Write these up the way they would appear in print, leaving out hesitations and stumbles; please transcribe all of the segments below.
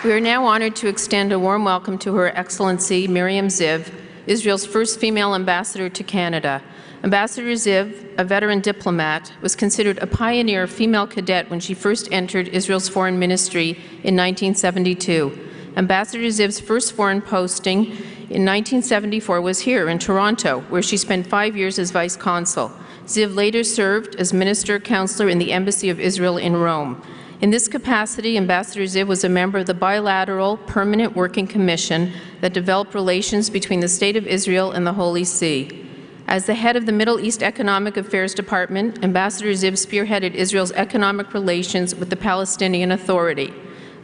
We are now honored to extend a warm welcome to Her Excellency Miriam Ziv, Israel's first female ambassador to Canada. Ambassador Ziv, a veteran diplomat, was considered a pioneer female cadet when she first entered Israel's foreign ministry in 1972. Ambassador Ziv's first foreign posting in 1974 was here in Toronto, where she spent 5 years as vice consul. Ziv later served as minister counselor in the Embassy of Israel in Rome. In this capacity, Ambassador Ziv was a member of the bilateral Permanent Working Commission that developed relations between the State of Israel and the Holy See. As the head of the Middle East Economic Affairs Department, Ambassador Ziv spearheaded Israel's economic relations with the Palestinian Authority.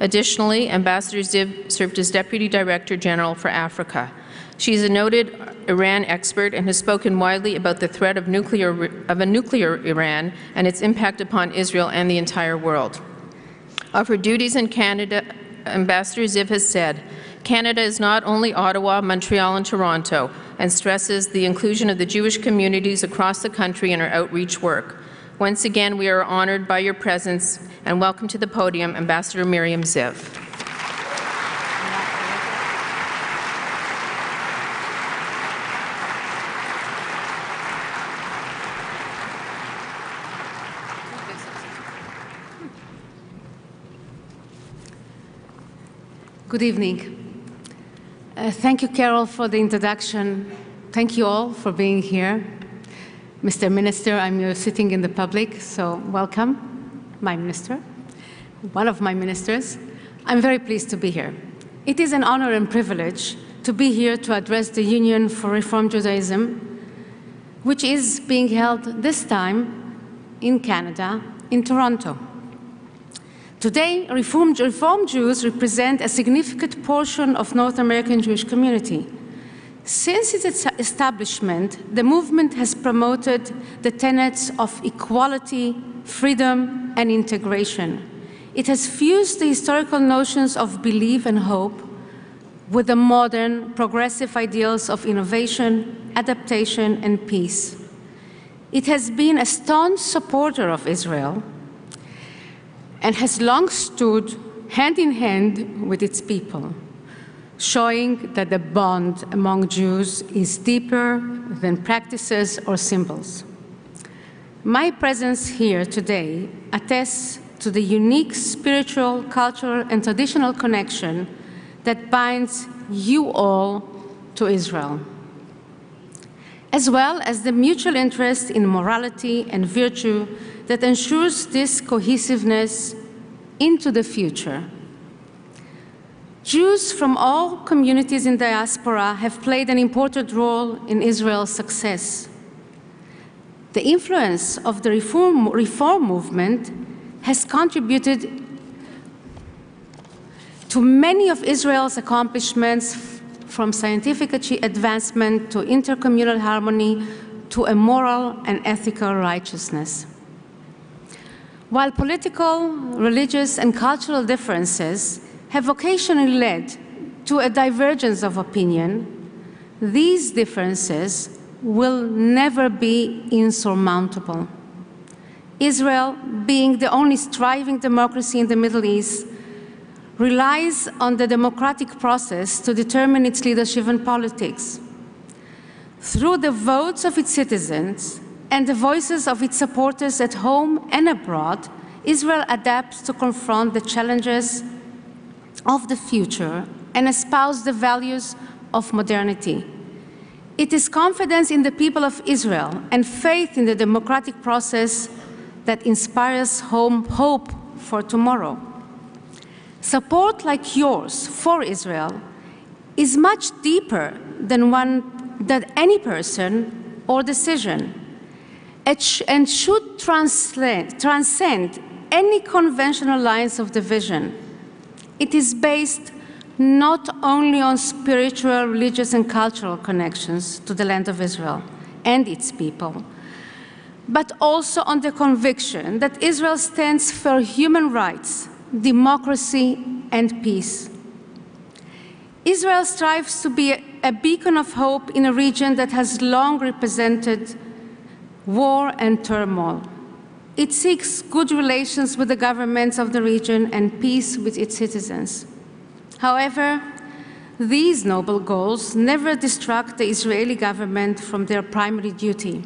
Additionally, Ambassador Ziv served as Deputy Director General for Africa. She is a noted Iran expert and has spoken widely about the threat of a nuclear Iran and its impact upon Israel and the entire world. Of her duties in Canada, Ambassador Ziv has said, "Canada is not only Ottawa, Montreal, and Toronto," and stresses the inclusion of the Jewish communities across the country in her outreach work. Once again, we are honored by your presence, and welcome to the podium, Ambassador Miriam Ziv. Good evening. Thank you, Carol, for the introduction. Thank you all for being here. Mr. Minister, I'm sitting in the public, so welcome, my minister, one of my ministers. I'm very pleased to be here. It is an honor and privilege to be here to address the Union for Reform Judaism, which is being held this time in Canada, in Toronto. Today, Reform Jews represent a significant portion of North American Jewish community. Since its establishment, the movement has promoted the tenets of equality, freedom, and integration. It has fused the historical notions of belief and hope with the modern, progressive ideals of innovation, adaptation, and peace. It has been a staunch supporter of Israel and has long stood hand in hand with its people, showing that the bond among Jews is deeper than practices or symbols. My presence here today attests to the unique spiritual, cultural, and traditional connection that binds you all to Israel, as well as the mutual interest in morality and virtue that ensures this cohesiveness into the future. Jews from all communities in diaspora have played an important role in Israel's success. The influence of the reform movement has contributed to many of Israel's accomplishments, from scientific advancement to intercommunal harmony to a moral and ethical righteousness. While political, religious, and cultural differences have occasionally led to a divergence of opinion, these differences will never be insurmountable. Israel, being the only thriving democracy in the Middle East, relies on the democratic process to determine its leadership in politics. Through the votes of its citizens and the voices of its supporters at home and abroad, Israel adapts to confront the challenges of the future and espouse the values of modernity. It is confidence in the people of Israel and faith in the democratic process that inspires hope for tomorrow. Support like yours for Israel is much deeper than any person or decision, and should transcend any conventional lines of division. It is based not only on spiritual, religious, and cultural connections to the land of Israel and its people, but also on the conviction that Israel stands for human rights, democracy, and peace. Israel strives to be a beacon of hope in a region that has long represented war and turmoil. It seeks good relations with the governments of the region and peace with its citizens. However, these noble goals never distract the Israeli government from their primary duty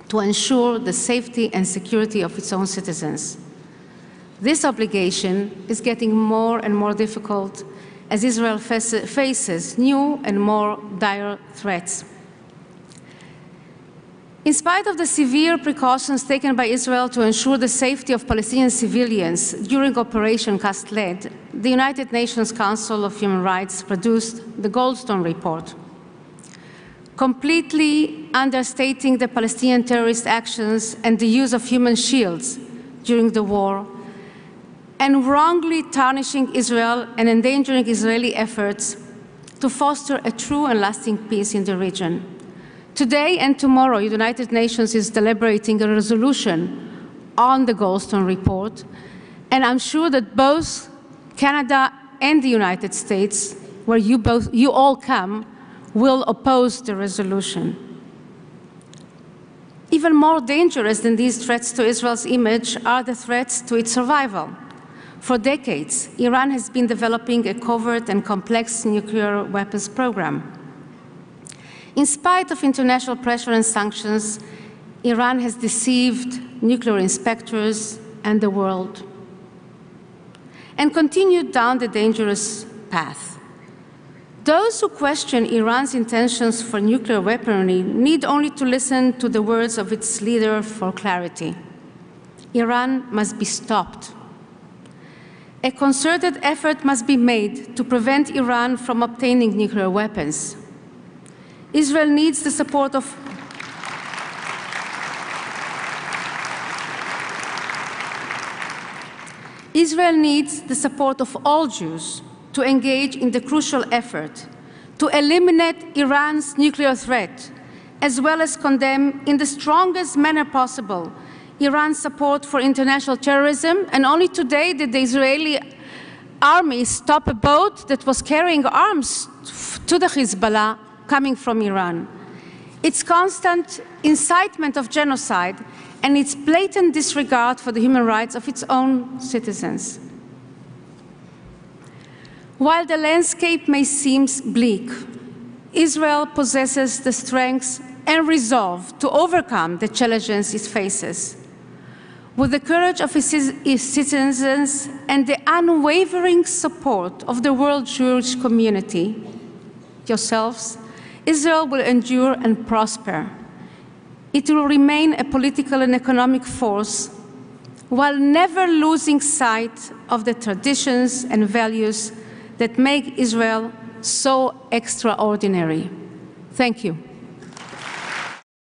to ensure the safety and security of its own citizens. This obligation is getting more and more difficult as Israel faces new and more dire threats. In spite of the severe precautions taken by Israel to ensure the safety of Palestinian civilians during Operation Cast Lead, the United Nations Council of Human Rights produced the Goldstone Report, completely understating the Palestinian terrorist actions and the use of human shields during the war, and wrongly tarnishing Israel and endangering Israeli efforts to foster a true and lasting peace in the region. Today and tomorrow, the United Nations is deliberating a resolution on the Goldstone Report, and I'm sure that both Canada and the United States, where you all come, will oppose the resolution. Even more dangerous than these threats to Israel's image are the threats to its survival. For decades, Iran has been developing a covert and complex nuclear weapons program. In spite of international pressure and sanctions, Iran has deceived nuclear inspectors and the world, and continued down the dangerous path. Those who question Iran's intentions for nuclear weaponry need only to listen to the words of its leader for clarity. Iran must be stopped. A concerted effort must be made to prevent Iran from obtaining nuclear weapons. Israel needs the support of all Jews to engage in the crucial effort to eliminate Iran's nuclear threat, as well as condemn in the strongest manner possible Iran's support for international terrorism. And only today did the Israeli army stop a boat that was carrying arms to the Hezbollah coming from Iran. Its constant incitement of genocide and its blatant disregard for the human rights of its own citizens. While the landscape may seem bleak, Israel possesses the strength and resolve to overcome the challenges it faces. With the courage of its citizens and the unwavering support of the world Jewish community, yourselves, Israel will endure and prosper. It will remain a political and economic force while never losing sight of the traditions and values that make Israel so extraordinary. Thank you.